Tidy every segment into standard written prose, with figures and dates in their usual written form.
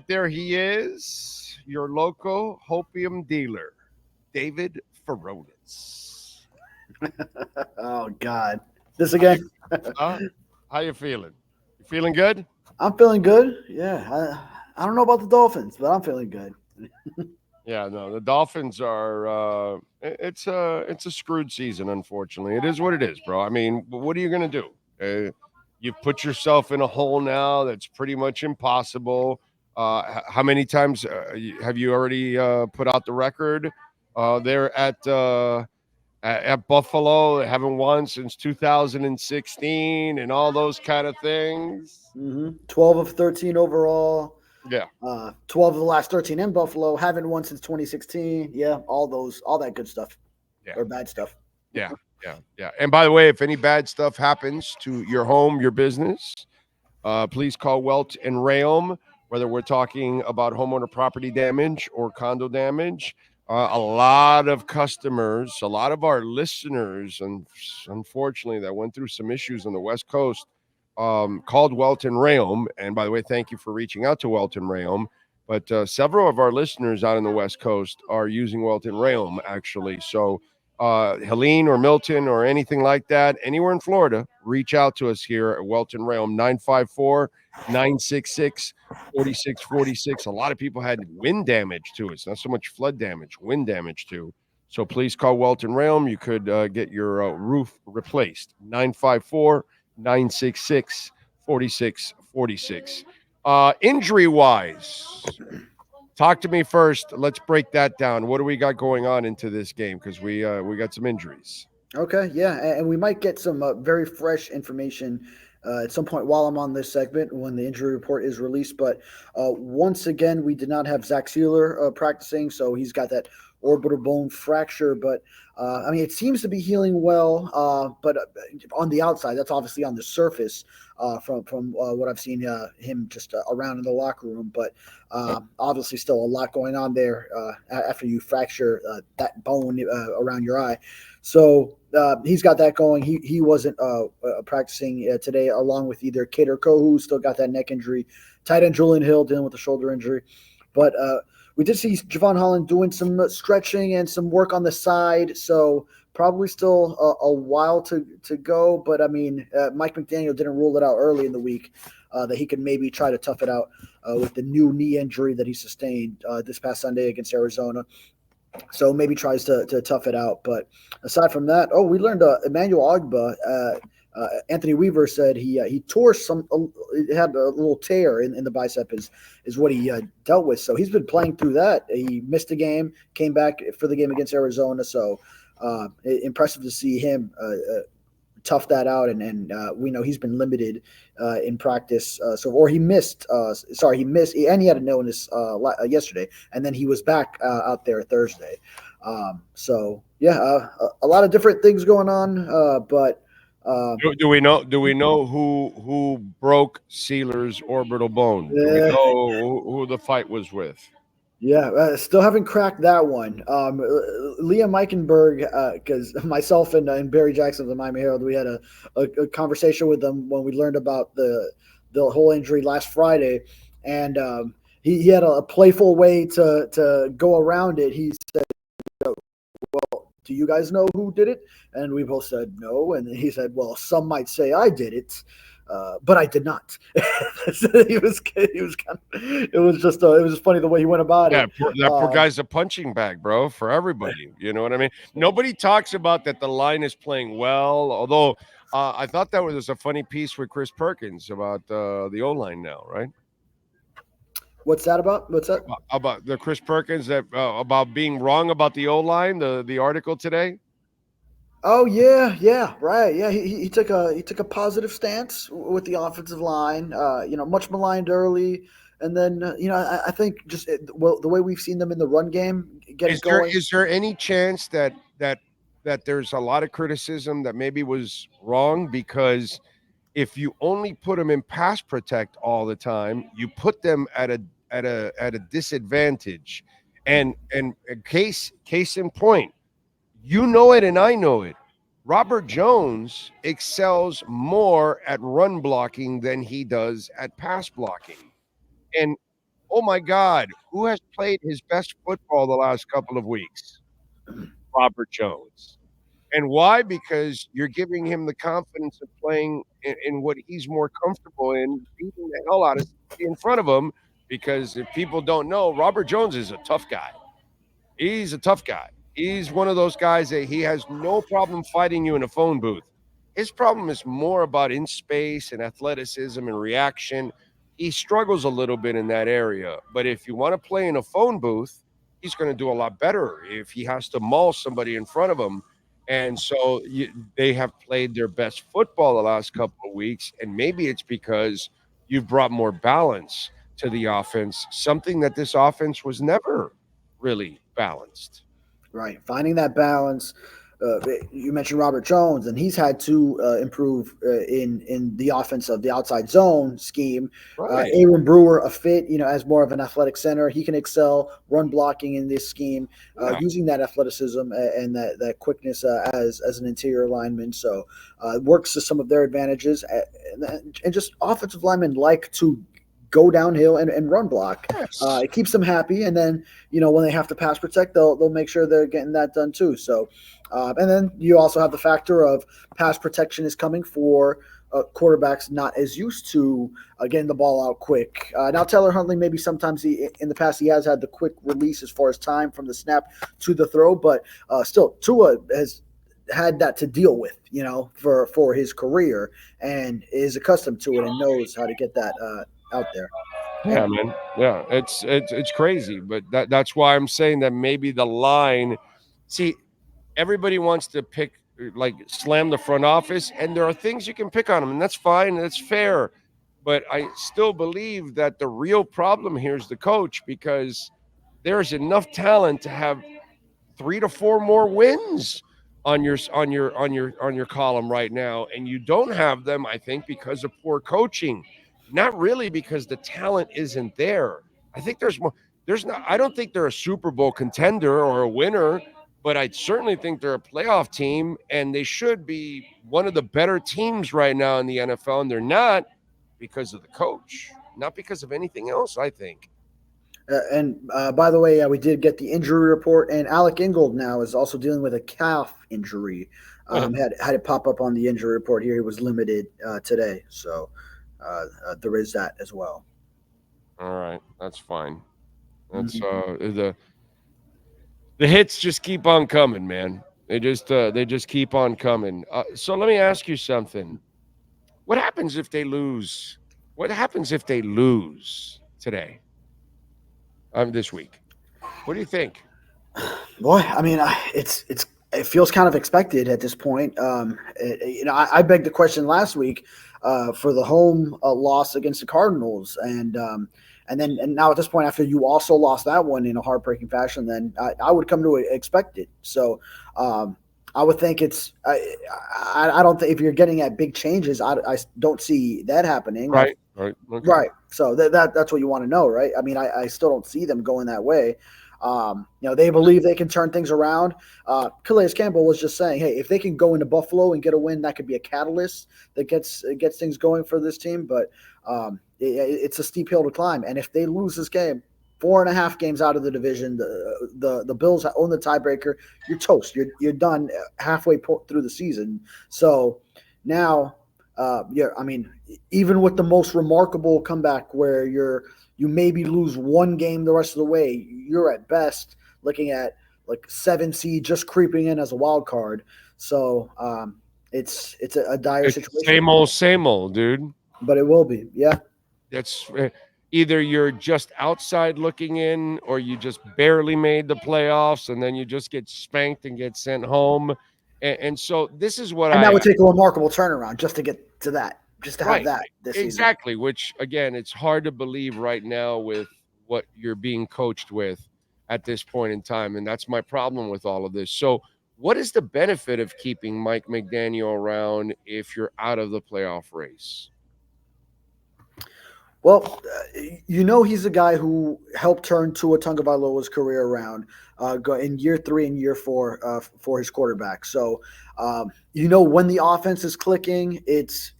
there he is, your local hopium dealer, David Furones. Oh God, this again. Huh? How you feeling? You feeling good? I'm feeling good. Yeah, I don't know about the Dolphins, but I'm feeling good. Yeah, no, the Dolphins are. It's a screwed season, unfortunately. It is what it is, bro. I mean, what are you gonna do? You've put yourself in a hole now that's pretty much impossible. How many times have you already put out the record? They're at Buffalo. They haven't won since 2016, and all those kind of things. 12 of 13 overall. Yeah, 12 of the last 13 in Buffalo. Haven't won since 2016. Yeah, all that good stuff yeah. or bad stuff. Yeah, yeah. And by the way, if any bad stuff happens to your home, your business, please call Welt and Rheaume, whether we're talking about homeowner property damage or condo damage. A lot of customers, a lot of our listeners, and unfortunately, that went through some issues on the West Coast, called Welt and Rheaume. And by the way, thank you for reaching out to Welt and Rheaume. But several of our listeners out on the West Coast are using Welt and Rheaume, actually. So, Helene or Milton or anything like that, anywhere in Florida, reach out to us here at Welton Realm, 954-966-4646. A lot of people had wind damage to us, not so much flood damage, wind damage too. So please call Welton Realm. You could get your roof replaced. 954-966-4646. Injury-wise, talk to me first. Let's break that down. What do we got going on into this game? Because we got some injuries. Okay, yeah, and we might get some very fresh information at some point while I'm on this segment when the injury report is released. But once again, we did not have Zach Sealer practicing, so he's got that orbital bone fracture. But I mean, it seems to be healing well. But on the outside, that's obviously on the surface from what I've seen him just around in the locker room. But obviously, still a lot going on there after you fracture that bone around your eye. So he's got that going. He wasn't practicing today, along with either Kate or Ko, who still got that neck injury. Tight end Julian Hill dealing with a shoulder injury. But we did see Javon Holland doing some stretching and some work on the side. So probably still a while to go. But, I mean, Mike McDaniel didn't rule it out early in the week that he could maybe try to tough it out with the new knee injury that he sustained this past Sunday against Arizona. So maybe tries to tough it out. But aside from that, we learned Emmanuel Ogba, Anthony Weaver said he tore had a little tear in the bicep is what he dealt with. So he's been playing through that. He missed a game, came back for the game against Arizona. So impressive to see him tough that out, and we know he's been limited in practice. He missed, and he had an illness yesterday, and then he was back out there Thursday. A lot of different things going on, but. Do we know who broke Sealer's orbital bone? Do we know who the fight was with? Yeah, still haven't cracked that one. Liam Eichenberg, because myself and Barry Jackson of the Miami Herald, we had a conversation with them when we learned about the whole injury last Friday, and he had a playful way to go around it. He said, "Well, do you guys know who did it?" And we both said no, and he said, "Well, some might say I did it." But I did not. It was just funny the way he went about it. That poor guy's a punching bag, bro, for everybody. You know what I mean? Nobody talks about that the line is playing well, although I thought that was a funny piece with Chris Perkins about the O-line now, right? What's that about? What's that? About the Chris Perkins about being wrong about the O-line, the article today? Oh yeah, right. Yeah, he took a positive stance with the offensive line. Much maligned early, and then I think just the way we've seen them in the run game getting going. Is there any chance that there's a lot of criticism that maybe was wrong, because if you only put them in pass protect all the time, you put them at a disadvantage, and case in point. You know it, and I know it. Robert Jones excels more at run blocking than he does at pass blocking. And Oh my God, who has played his best football the last couple of weeks? Robert Jones. And why? Because you're giving him the confidence of playing in what he's more comfortable in, beating the hell out of somebody in front of him. Because if people don't know, Robert Jones is a tough guy. He's a tough guy. He's one of those guys that he has no problem fighting you in a phone booth. His problem is more about in space and athleticism and reaction. He struggles a little bit in that area. But if you want to play in a phone booth, he's going to do a lot better if he has to maul somebody in front of him. And so they have played their best football the last couple of weeks. And maybe it's because you've brought more balance to the offense, something that this offense was never really balanced. Right, finding that balance. You mentioned Robert Jones, and he's had to improve in the offense of the outside zone scheme. Right. Aaron Brewer, a fit, as more of an athletic center, he can excel run blocking in this scheme, using that athleticism and that quickness as an interior lineman. So it works to some of their advantages, and just offensive linemen like to go downhill and run block. Yes. It keeps them happy, and then when they have to pass protect, they'll make sure they're getting that done too. So, and then you also have the factor of pass protection is coming for quarterbacks not as used to getting the ball out quick. Now Taylor Huntley, maybe sometimes in the past he has had the quick release as far as time from the snap to the throw, but still Tua has had that to deal with, for his career, and is accustomed to it and knows how to get that out there. Yeah, man. Yeah, it's crazy, but that's why I'm saying that maybe the line. See, everybody wants to pick, like, slam the front office, and there are things you can pick on them, and that's fine, that's fair. But I still believe that the real problem here is the coach, because there's enough talent to have 3 to 4 more wins on your column right now, and you don't have them, I think, because of poor coaching, not really because the talent isn't there. I think there's more. There's not. I don't think they're a Super Bowl contender or a winner, but I certainly think they're a playoff team, and they should be one of the better teams right now in the NFL, and they're not because of the coach, not because of anything else, I think. And by the way, we did get the injury report, and Alec Ingold now is also dealing with a calf injury. Had it pop up on the injury report here. He was limited today, so there is that as well. All right, that's fine. That's the hits just keep on coming, man. They just keep on coming. So let me ask you something. What happens if they lose? What happens if they lose today? This week. What do you think? Boy, I mean, it feels kind of expected at this point. I begged the question last week for the home loss against the Cardinals, and now at this point, after you also lost that one in a heartbreaking fashion, then I would come to expect it. So I would think it's. I don't think if you're getting at big changes, I don't see that happening. Right. Okay. Right. So that's what you want to know, right? I mean, I still don't see them going that way. They believe they can turn things around. Calais Campbell was just saying, hey, if they can go into Buffalo and get a win, that could be a catalyst that gets things going for this team. But it's a steep hill to climb. And if they lose this game, 4.5 games out of the division, the Bills own the tiebreaker. You're toast. You're done halfway through the season. So now, I mean, even with the most remarkable comeback where you maybe lose one game the rest of the way, you're at best looking at like 7 seed just creeping in as a wild card. So it's a dire situation. Same old, dude. But it will be, yeah. That's either you're just outside looking in, or you just barely made the playoffs, and then you just get spanked and get sent home. And so this is what that would take a remarkable turnaround just to get to that. Just to have that this exactly, season. Which again, it's hard to believe right now with what you're being coached with at this point in time, and that's my problem with all of this. So, what is the benefit of keeping Mike McDaniel around if you're out of the playoff race? Well, he's a guy who helped turn Tua Tagovailoa's career around in year 3 and year 4 for his quarterback. So, when the offense is clicking, it's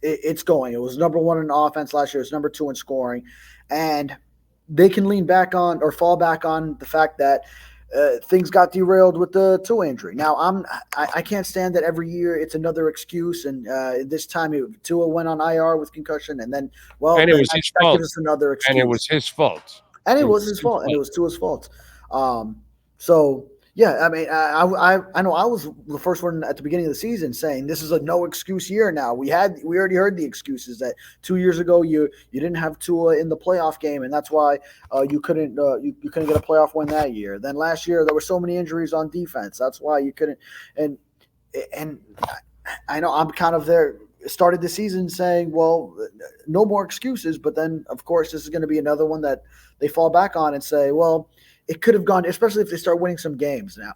going. It was number 1 in offense last year. It's number 2 in scoring. And they can lean back on or fall back on the fact that things got derailed with the Tua injury. Now, I can't stand that every year it's another excuse, and this time Tua went on IR with concussion, and then And it then was his that fault. gives us another And it excuse. was his fault. And it It was was his his fault, and it fault. was Tua's fault. So yeah, I mean, I know I was the first one at the beginning of the season saying this is a no excuse year. Now we already heard the excuses that 2 years ago you didn't have Tua in the playoff game, and that's why you couldn't you couldn't get a playoff win that year. Then last year there were so many injuries on defense, that's why you couldn't. And I know I'm kind of there. Started the season saying, well, no more excuses. But then, of course, this is going to be another one that they fall back on and say, well, it could have gone, especially if they start winning some games now.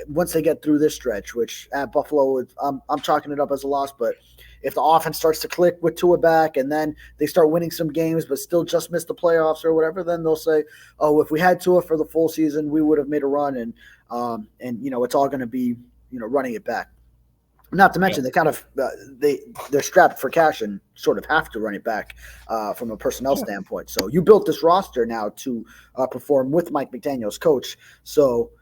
Once they get through this stretch, which at Buffalo, I'm chalking it up as a loss. But if the offense starts to click with Tua back and then they start winning some games but still just miss the playoffs or whatever, then they'll say, oh, if we had Tua for the full season, we would have made a run. And it's all going to be, running it back. Not to mention, they kind of they're strapped for cash and sort of have to run it back from a personnel standpoint. So you built this roster now to perform with Mike McDaniel's coach. So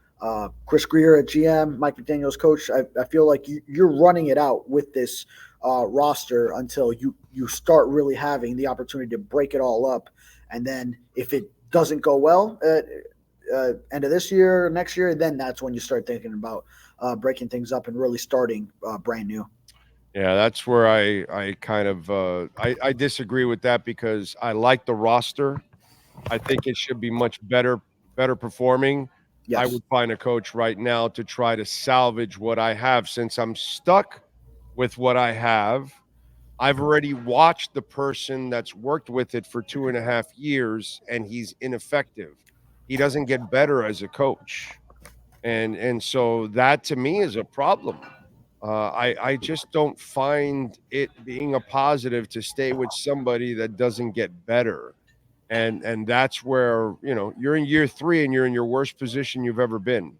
Chris Greer at GM, Mike McDaniel's coach. I feel like you're running it out with this roster until you start really having the opportunity to break it all up. And then if it doesn't go well at end of this year, next year, then that's when you start thinking about breaking things up and really starting brand new. Yeah, that's where I kind of I disagree with that because I like the roster. I think it should be much better performing. I Yes. would find a coach right now to try to salvage what I have since I'm stuck with what I have. I've already watched the person that's worked with it for 2.5 years and he's ineffective. He doesn't get better as a coach. And so that to me is a problem. I just don't find it being a positive to stay with somebody that doesn't get better. And that's where, you're in year 3 and you're in your worst position you've ever been.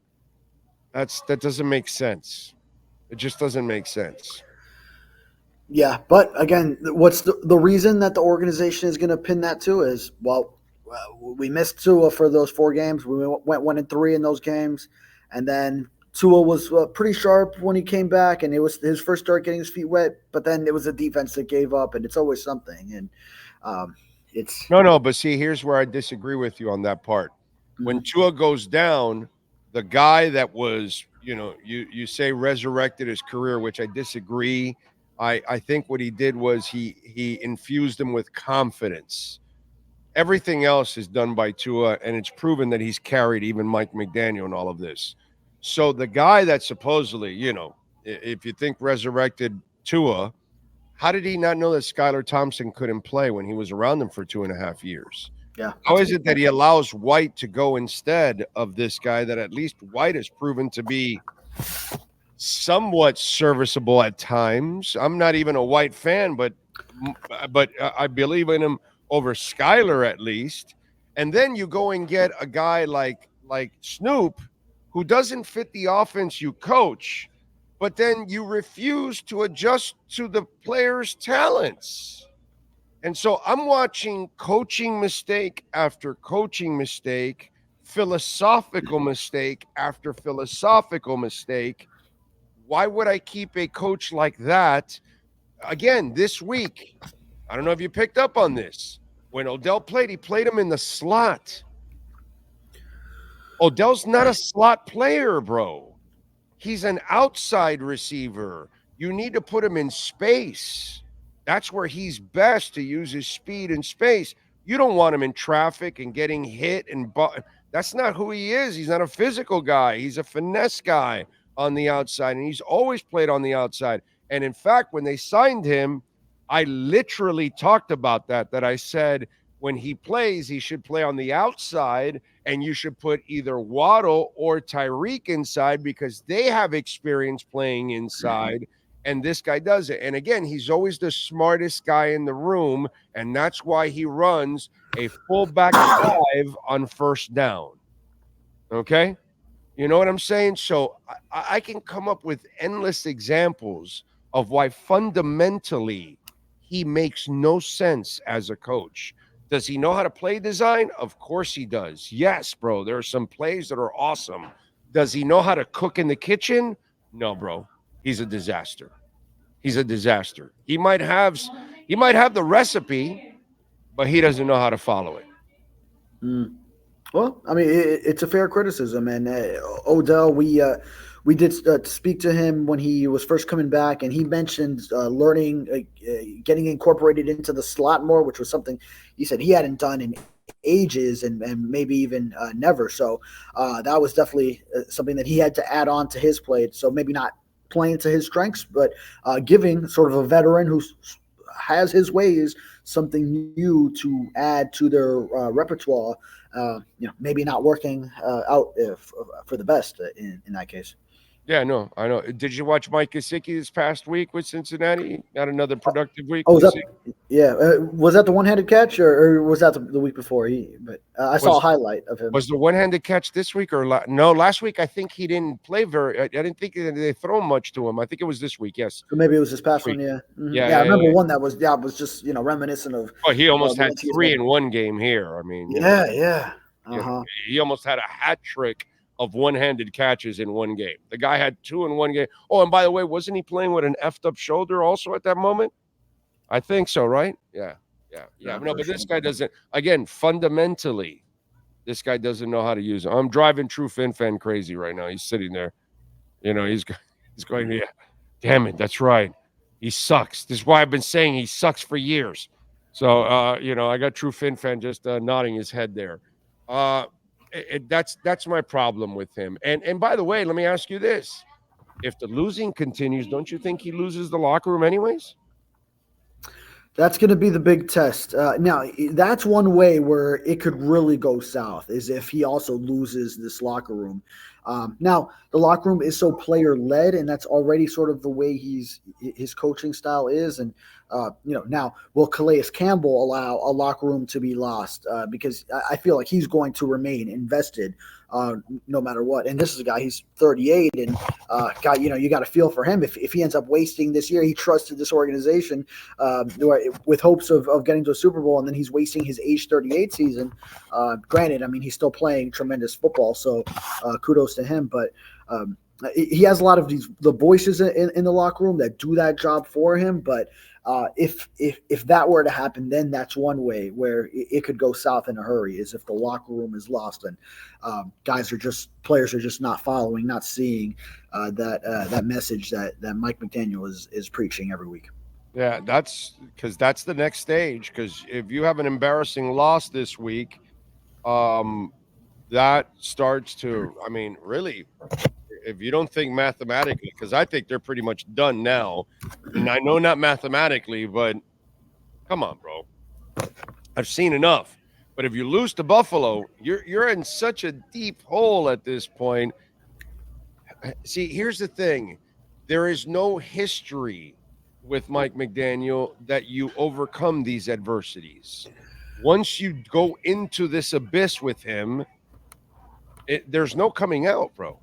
That doesn't make sense. It just doesn't make sense. Yeah, but again, what's the reason that the organization is going to pin that to is, well, we missed Tua for those 4 games. We went 1-3 in those games, and then Tua was pretty sharp when he came back, and it was his first start getting his feet wet. But then it was a defense that gave up, and it's always something. And it's No, but see, here's where I disagree with you on that part. When Mhm. Tua goes down, the guy that was, you say resurrected his career, which I disagree. I think what he did was he infused him with confidence. Everything else is done by Tua, and it's proven that he's carried even Mike McDaniel in all of this. So the guy that supposedly, if you think resurrected Tua, how did he not know that Skylar Thompson couldn't play when he was around them for 2.5 years? Yeah, How that's a is good it that point. he allows White to go instead of this guy that at least White has proven to be somewhat serviceable at times? I'm not even a White fan, but I believe in him over Skyler at least. And then you go and get a guy like Snoop, who doesn't fit the offense you coach, but then you refuse to adjust to the players' talents. And so I'm watching coaching mistake after coaching mistake, philosophical mistake after philosophical mistake. Why would I keep a coach like that? Again, this week, I don't know if you picked up on this. When Odell played, he played him in the slot. Odell's not a slot player, bro. He's an outside receiver. You need to put him in space. That's where he's best to use his speed in space. You don't want him in traffic and getting hit that's not who he is. He's not a physical guy. He's a finesse guy on the outside, and he's always played on the outside. And in fact, when they signed him, I literally talked about that I said when he plays, he should play on the outside and you should put either Waddle or Tyreek inside because they have experience playing inside. And this guy does it. And again, he's always the smartest guy in the room. And that's why he runs a fullback dive on first down. Okay. You know what I'm saying? So I can come up with endless examples of why fundamentally he makes no sense as a coach. Does he know how to play design? Of course he does. Yes, bro. There are some plays that are awesome. Does he know how to cook in the kitchen? No, bro. He's a disaster. He's a disaster. He might have the recipe, but he doesn't know how to follow it. Mm. Well, I mean, it's a fair criticism, and Odell, we did speak to him when he was first coming back, and he mentioned learning, getting incorporated into the slot more, which was something he said he hadn't done in ages and maybe even never. So that was definitely something that he had to add on to his plate. So maybe not playing to his strengths, but giving sort of a veteran who has his ways something new to add to their repertoire. Maybe not working out for the best in that case. Yeah, no, I know. Did you watch Mike Gesicki this past week with Cincinnati? Not another productive week. Oh, was that the one-handed catch, or was that the week before? But I saw a highlight of him. Was the one-handed catch this week or no? Last week I think he didn't play very. I didn't think they throw much to him. I think it was this week. Yes. So maybe it was this past one. Yeah. Mm-hmm. Yeah. I remember one that was just reminiscent of. Oh, he almost had 3 in one game here. I mean. Yeah. He almost had a hat trick of one-handed catches in one game. The guy had 2 in one game. Oh, and by the way, wasn't he playing with an effed up shoulder also at that moment? I think so, right? Yeah. No, but this guy doesn't. Again, fundamentally, this guy doesn't know how to use it. I'm driving True Fin crazy right now. He's sitting there. He's going, yeah, damn it, that's right. He sucks. This is why I've been saying he sucks for years. So, I got True Fin just nodding his head there. That's my problem with him. And by the way, let me ask you this: if the losing continues, don't you think he loses the locker room anyways? That's going to be the big test. Now, that's one way where it could really go south, is if he also loses this locker room. Now, the locker room is so player-led, and that's already sort of the way his coaching style is. And, now, will Calais Campbell allow a locker room to be lost? Because I feel like he's going to remain invested no matter what. And this is a guy, he's 38, and you got to feel for him. If he ends up wasting this year, he trusted this organization with hopes of getting to a Super Bowl, and then he's wasting his age 38 season. Granted, I mean, he's still playing tremendous football, so kudos to him. But he has a lot of the voices in the locker room that do that job for him. But if that were to happen, then that's one way where it could go south in a hurry, is if the locker room is lost and players are just not following, not seeing that message that Mike McDaniel is preaching every week. Yeah, that's the next stage. Because if you have an embarrassing loss this week, that starts to, I mean, really, if you don't think mathematically, because I think they're pretty much done now, and I know not mathematically, but come on, bro. I've seen enough. But if you lose to Buffalo, you're in such a deep hole at this point. See, here's the thing. There is no history with Mike McDaniel that you overcome these adversities. Once you go into this abyss with him, there's no coming out, bro.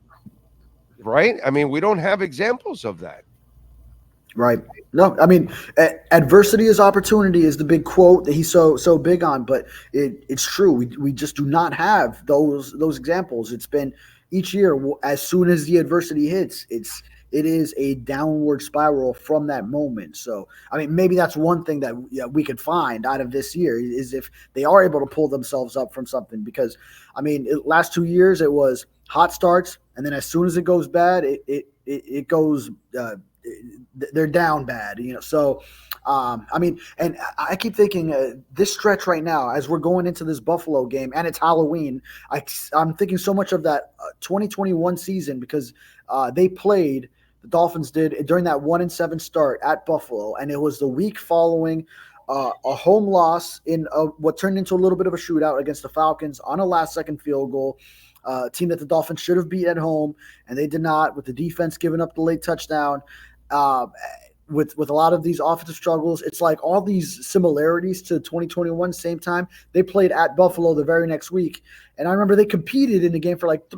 Right? I mean, we don't have examples of that. Right. No, I mean, adversity is opportunity is the big quote that he's so big on, but it's true. We just do not have those examples. It's been each year, as soon as the adversity hits, it is a downward spiral from that moment. So, I mean, maybe that's one thing that we could find out of this year, is if they are able to pull themselves up from something. Because, I mean, last 2 years it was hot starts, and then as soon as it goes bad, it goes. They're down bad, So, I mean, and I keep thinking this stretch right now, as we're going into this Buffalo game, and it's Halloween. I'm thinking so much of that 2021 season, because the Dolphins did, during that 1-7 start at Buffalo, and it was the week following a home loss in what turned into a little bit of a shootout against the Falcons on a last-second field goal. Team that the Dolphins should have beat at home, and they did not, with the defense giving up the late touchdown. With a lot of these offensive struggles, it's like all these similarities to 2021, same time. They played at Buffalo the very next week. And I remember they competed in the game for like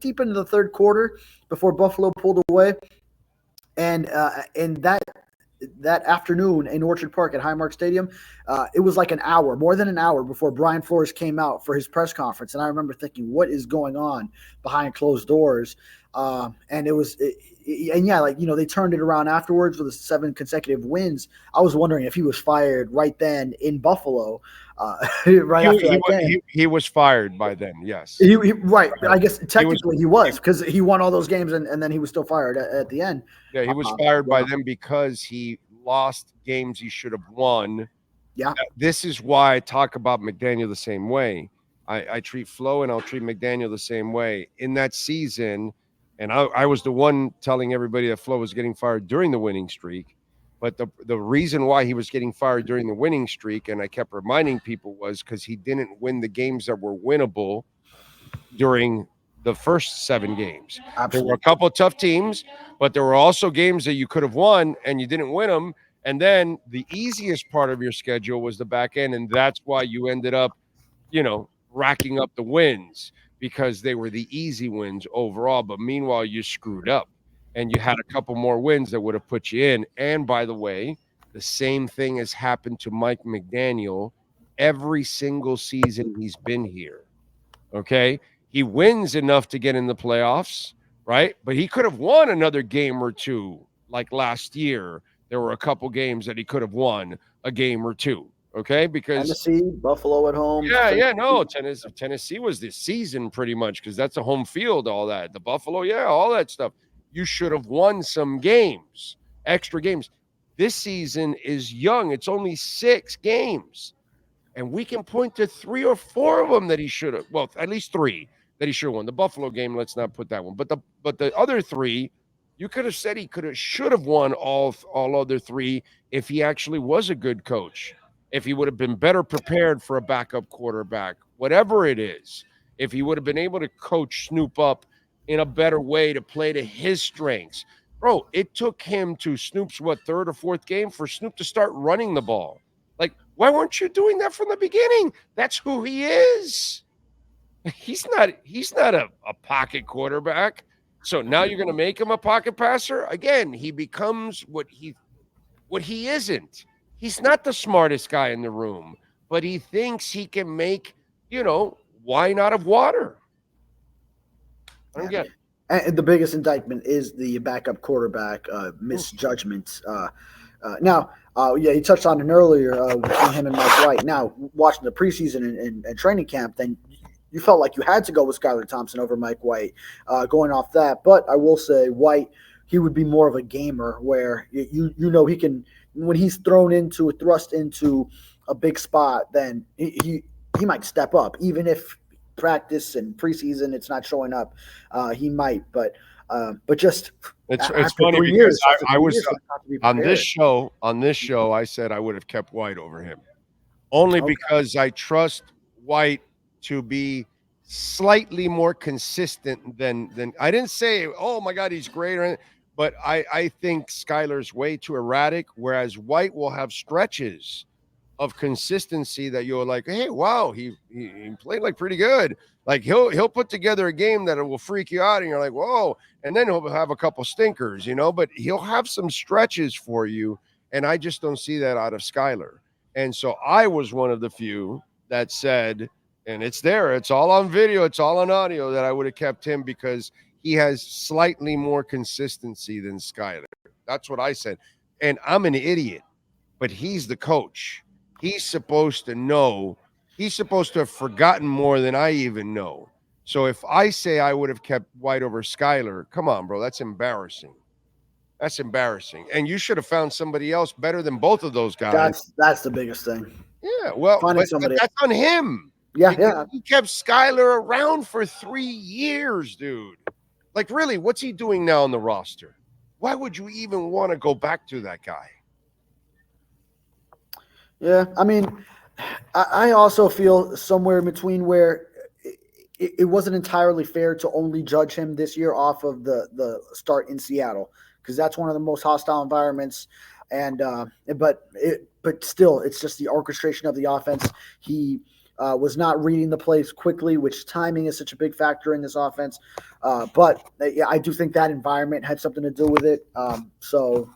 deep into the third quarter before Buffalo pulled away. And that that afternoon in Orchard Park at Highmark Stadium, it was like an hour, more than an hour before Brian Flores came out for his press conference. And I remember thinking, what is going on behind closed doors? And it was, and yeah, like, they turned it around afterwards with the 7 consecutive wins. I was wondering if he was fired right then in Buffalo, right after that game. He was fired by then, yes. Right. I guess technically he was, because he won all those games and then he was still fired at the end. Yeah, he was fired by them because he lost games he should have won. Yeah. This is why I talk about McDaniel the same way. I treat Flo and I'll treat McDaniel the same way. In that season, and I was the one telling everybody that Flo was getting fired during the winning streak. But the reason why he was getting fired during the winning streak, and I kept reminding people, was because he didn't win the games that were winnable during the first 7 games. Absolutely. There were a couple of tough teams, but there were also games that you could have won and you didn't win them. And then the easiest part of your schedule was the back end, and that's why you ended up, racking up the wins, because they were the easy wins overall. But meanwhile, you screwed up and you had a couple more wins that would have put you in. And by the way, the same thing has happened to Mike McDaniel every single season he's been here. Okay. He wins enough to get in the playoffs, right? But he could have won another game or two. Like last year, there were a couple games that he could have won a game or two. Okay, because Tennessee, Buffalo at home. No, Tennessee was this season pretty much, because that's a home field, all that. The Buffalo, all that stuff. You should have won some games, extra games. This season is young. It's only 6 games. And we can point to 3 or 4 of them that he should have. Well, at least 3 that he should have won. The Buffalo game, let's not put that one. But the other 3, you could have said he should have won all other 3 if he actually was a good coach. If he would have been better prepared for a backup quarterback, whatever it is, if he would have been able to coach Snoop up in a better way to play to his strengths. Bro, it took him to Snoop's, 3rd or 4th game for Snoop to start running the ball. Like, why weren't you doing that from the beginning? That's who he is. He's not a pocket quarterback. So now you're going to make him a pocket passer? Again, he becomes what he isn't. He's not the smartest guy in the room, but he thinks he can make, wine out of water. I don't get it. And the biggest indictment is the backup quarterback misjudgments. Now, you touched on it earlier between him and Mike White. Now, watching the preseason and training camp, then you felt like you had to go with Skylar Thompson over Mike White going off that. But I will say White, he would be more of a gamer where he can – when he's thrust into a big spot, then he might step up, even if practice and preseason it's not showing up. He might, but just it's funny because I was on this show. I said I would have kept White over him, only because I trust White to be slightly more consistent than I didn't say, oh my God, he's great. But I think Skylar's way too erratic, whereas White will have stretches of consistency that you're like, hey, wow, he played like pretty good. Like he'll put together a game that will freak you out, and you're like, whoa, and then he'll have a couple stinkers, but he'll have some stretches for you, and I just don't see that out of Skylar. And so I was one of the few that said, and it's there, it's all on video, it's all on audio, that I would have kept him because he has slightly more consistency than Skylar. That's what I said. And I'm an idiot, but he's the coach. He's supposed to know. He's supposed to have forgotten more than I even know. So if I say I would have kept White over Skylar, come on, bro, that's embarrassing. That's embarrassing. And you should have found somebody else better than both of those guys. That's the biggest thing. Yeah, well, but that's on him. Yeah. He kept Skylar around for 3 years, dude. Like, really, what's he doing now on the roster? Why would you even want to go back to that guy? Yeah, I mean, I also feel somewhere in between where it wasn't entirely fair to only judge him this year off of the start in Seattle, because that's one of the most hostile environments. And but still, it's just the orchestration of the offense. He was not reading the plays quickly, which timing is such a big factor in this offense. But I do think that environment had something to do with it. So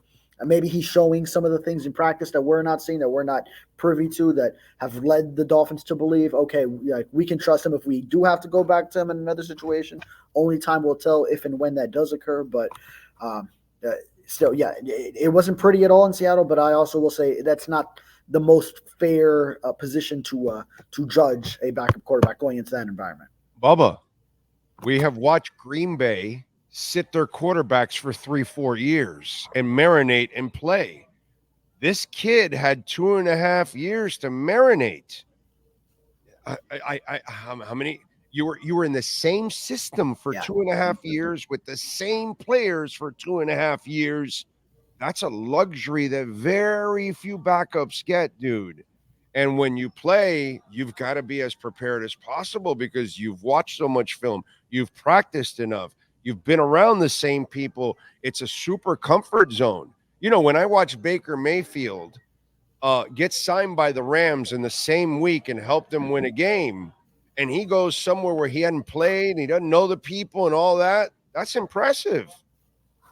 maybe he's showing some of the things in practice that we're not seeing, that we're not privy to, that have led the Dolphins to believe, okay, like we can trust him if we do have to go back to him in another situation. Only time will tell if and when that does occur. But um, still, yeah, it wasn't pretty at all in Seattle. But I also will say that's not the most fair position to judge a backup quarterback going into that environment. Bubba, we have watched Green Bay sit their quarterbacks for 3-4 years and marinate and play. This kid had 2.5 years to marinate. How many? You were in the same system for 2.5 years with the same players for 2.5 years. That's a luxury that very few backups get, dude. And when you play, you've got to be as prepared as possible because you've watched so much film, you've practiced enough, you've been around the same people. It's a super comfort zone. You know, when I watch Baker Mayfield get signed by the Rams in the same week and helped them win a game, and he goes somewhere where he hadn't played, and he doesn't know the people and all that, that's impressive.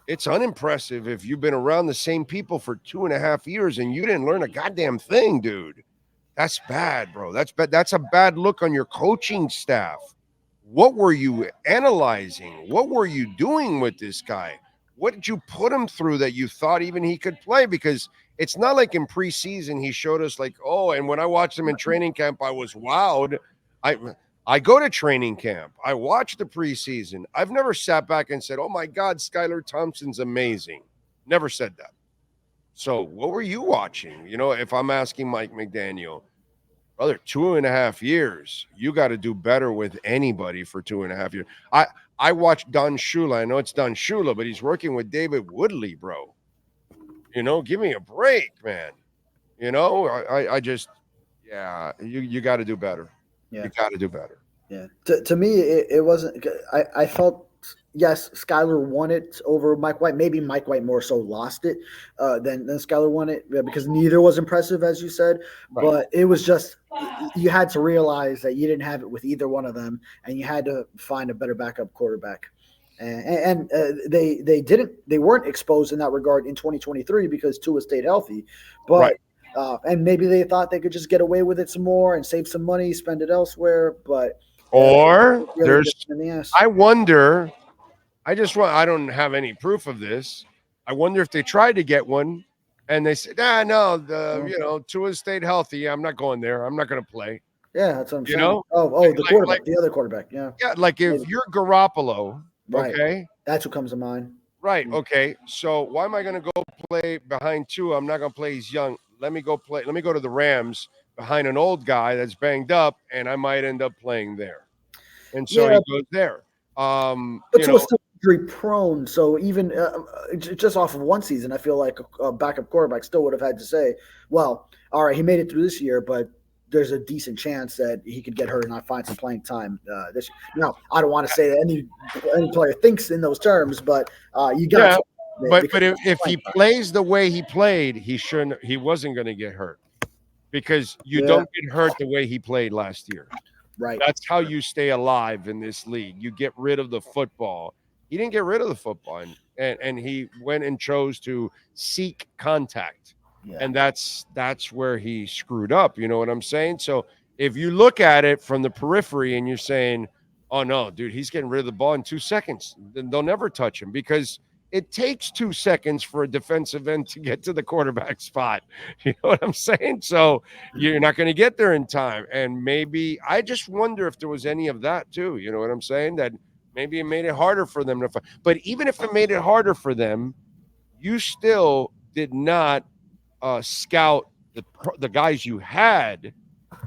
It's unimpressive if you've been around the same people for 2.5 years and you didn't learn a goddamn thing, dude. That's bad, bro. That's bad. That's a bad look on your coaching staff. What were you analyzing? What were you doing with this guy? What did you put him through that you thought even he could play? Because it's not like in preseason he showed us like, oh, and when I watched him in training camp, I was wowed. I go to training camp. I watch the preseason. I've never sat back and said, oh my God, Skylar Thompson's amazing. Never said that. So what were you watching? You know, if I'm asking Mike McDaniel, brother, 2.5 years, you got to do better with anybody for 2.5 years. I watched Don Shula. I know it's Don Shula, but he's working with David Woodley, bro. You know, give me a break, man. You know, I just, yeah, you got to do better. Yeah. You got to do better. Yeah. To me, it wasn't. I felt, yes, Skylar won it over Mike White. Maybe Mike White more so lost it than Skylar won it because neither was impressive, as you said. Right. But it was just, you had to realize that you didn't have it with either one of them, and you had to find a better backup quarterback. And they weren't exposed in that regard in 2023 because Tua stayed healthy. But right. And maybe they thought they could just get away with it some more and save some money, spend it elsewhere. But or really I wonder. I don't have any proof of this. I wonder if they tried to get one and they said, no, Tua stayed healthy. I'm not going there. I'm not going to play. Yeah, that's what I'm saying. You know? The quarterback, the other quarterback. Yeah. Yeah, like if you're Garoppolo, right. Okay. That's what comes to mind. Right. Okay. So why am I going to go play behind Tua? I'm not going to play. He's young. Let me go to the Rams behind an old guy that's banged up, and I might end up playing there. And so he goes there. But Tua's still injury prone. So even just off of one season, I feel like a backup quarterback still would have had to say, well, all right, he made it through this year, but there's a decent chance that he could get hurt and not find some playing time this year. Now, I don't want to say that any player thinks in those terms, but you got. Yeah. But if he plays the way he played, he wasn't going to get hurt because you don't get hurt the way he played last year. Right. That's how you stay alive in this league. You get rid of the football. He didn't get rid of the football, and he went and chose to seek contact. Yeah. And that's where he screwed up. You know what I'm saying? So if you look at it from the periphery and you're saying, oh, no, dude, he's getting rid of the ball in 2 seconds, then they'll never touch him because it takes 2 seconds for a defensive end to get to the quarterback spot. You know what I'm saying? So you're not going to get there in time. And maybe I just wonder if there was any of that too. You know what I'm saying? That maybe it made it harder for them to fight. But even if it made it harder for them, you still did not scout the guys you had,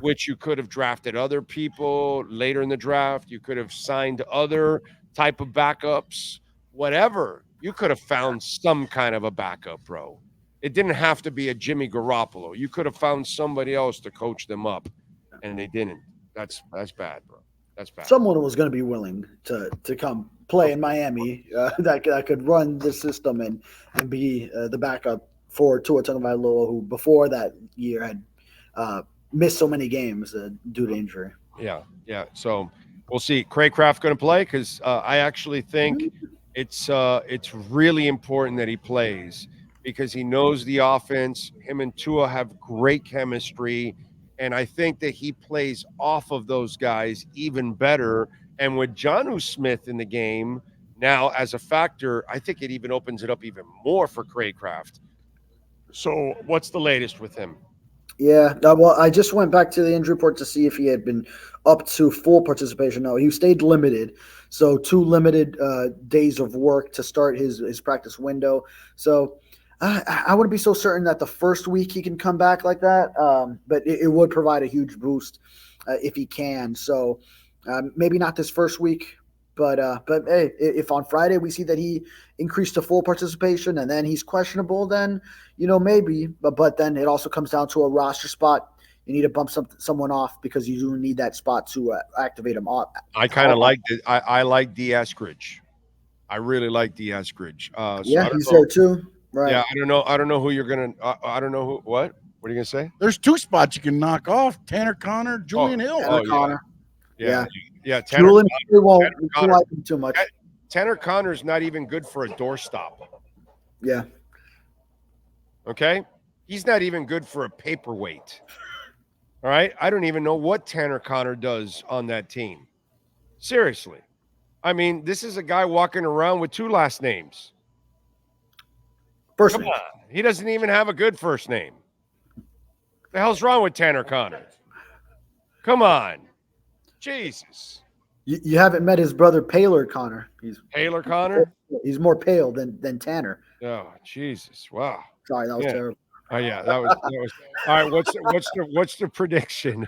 which you could have drafted other people later in the draft. You could have signed other type of backups, whatever. You could have found some kind of a backup, bro. It didn't have to be a Jimmy Garoppolo. You could have found somebody else to coach them up, and they didn't. That's bad, bro. That's bad. Someone was going to be willing to come play in Miami that could run the system and be the backup for Tua Tagovailoa, who before that year had missed so many games due to injury. Yeah. So we'll see. Craycraft going to play because I actually think it's really important that he plays because he knows the offense. Him and Tua have great chemistry, and I think that he plays off of those guys even better. And with Jonnu Smith in the game now as a factor, I think it even opens it up even more for Craycraft. So what's the latest with him? Yeah, well, I just went back to the injury report to see if he had been up to full participation. No, he stayed limited. So 2 limited days of work to start his practice window. So I wouldn't be so certain that the first week he can come back like that, but it would provide a huge boost if he can. So maybe not this first week, but hey, if on Friday we see that he increased to full participation and then he's questionable, then maybe. But then it also comes down to a roster spot. You need to bump someone off because you do need that spot to activate him off. I kind of like it. I like D. Eskridge. I really like D. Eskridge. Yeah, he's there too. Right. Yeah, I don't know who you're gonna. I don't know who. What are you gonna say? There's 2 spots you can knock off: Tanner Connor, Julian Hill. Tanner Connor. Yeah. Tanner won't like him too much. Tanner Connor's not even good for a doorstop. Yeah. Okay, he's not even good for a paperweight. All right, I don't even know what Tanner Connor does on that team. Seriously, I mean, this is a guy walking around with 2 last names. First Come name. on, he doesn't even have a good first name. The hell's wrong with Tanner Connor? Come on, Jesus. You haven't met his brother Paler Connor. Taylor Connor. He's more pale than Tanner. Oh, Jesus! Wow. Sorry, that was terrible. Oh yeah, that was all right. What's the prediction?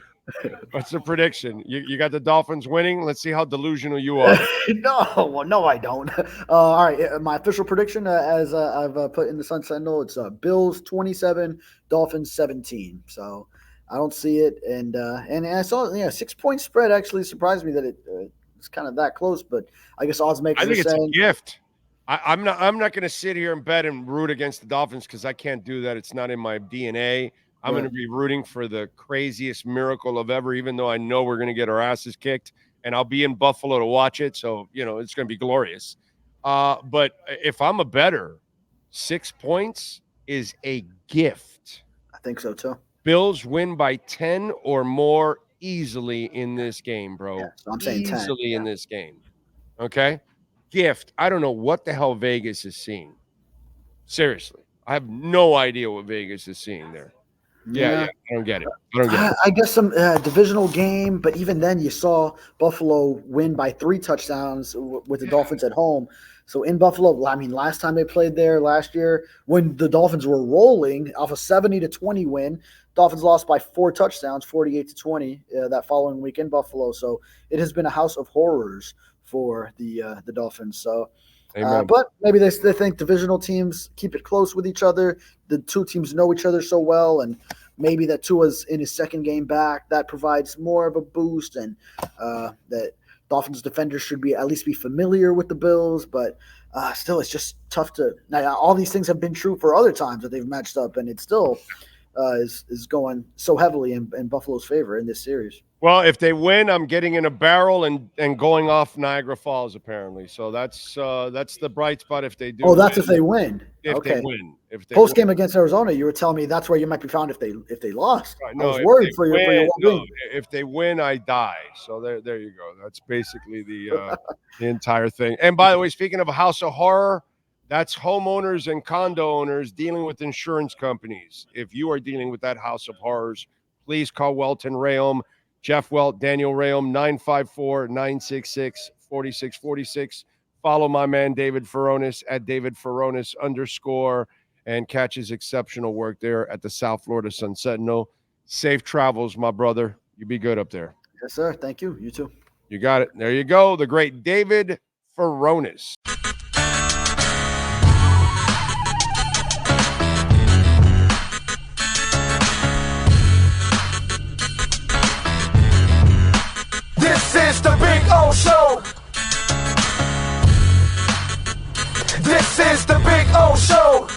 What's the prediction? You got the Dolphins winning. Let's see how delusional you are. No, I don't. All right, my official prediction, as I've put in the Sun Sentinel, it's Bills 27, Dolphins 17. So I don't see it, and I saw 6-point spread actually surprised me that it's kind of that close, but I guess odds makers. I think it's a gift. I'm not going to sit here and bet and root against the Dolphins because I can't do that. It's not in my DNA. I'm going to be rooting for the craziest miracle of ever, even though I know we're going to get our asses kicked, and I'll be in Buffalo to watch it. So, it's going to be glorious. But if I'm a bettor, 6 points is a gift. I think so too. Bills win by 10 or more easily in this game, bro. Yeah, so I'm saying 10. Easily in this game. Okay? Gift. I don't know what the hell Vegas is seeing. Seriously. I have no idea what Vegas is seeing there. Yeah. I don't get it. I guess some divisional game, but even then you saw Buffalo win by 3 touchdowns with the Dolphins at home. So in Buffalo, I mean, last time they played there last year, when the Dolphins were rolling off a 70-20 win, Dolphins lost by 4 touchdowns, 48-20 that following week in Buffalo. So it has been a house of horrors for the Dolphins. So, but maybe they think divisional teams keep it close with each other. The 2 teams know each other so well, and maybe that Tua's in his second game back. That provides more of a boost, and that Dolphins defenders should at least be familiar with the Bills. But still, it's just tough to. Now, all these things have been true for other times that they've matched up, and it still is going so heavily in Buffalo's favor in this series. Well, if they win, I'm getting in a barrel and going off Niagara Falls, apparently. So that's the bright spot if they do. Oh, that's if they win. If they win. Post game against Arizona, you were telling me that's where you might be found if they lost. Right, no, I was worried for your well-being. If they win, I die. So there you go. That's basically the entire thing. And by the way, speaking of a house of horror, that's homeowners and condo owners dealing with insurance companies. If you are dealing with that house of horrors, please call Welt Rheaume. Jeff Welt, Daniel Rheaume, 954-966-4646. Follow my man David Furones at David Furones _ and catch his exceptional work there at the South Florida Sun Sentinel. Safe travels, my brother. You be good up there. Yes, sir. Thank you. You too. You got it. There you go. The great David Furones. This is the Big O Show. This is the Big O Show.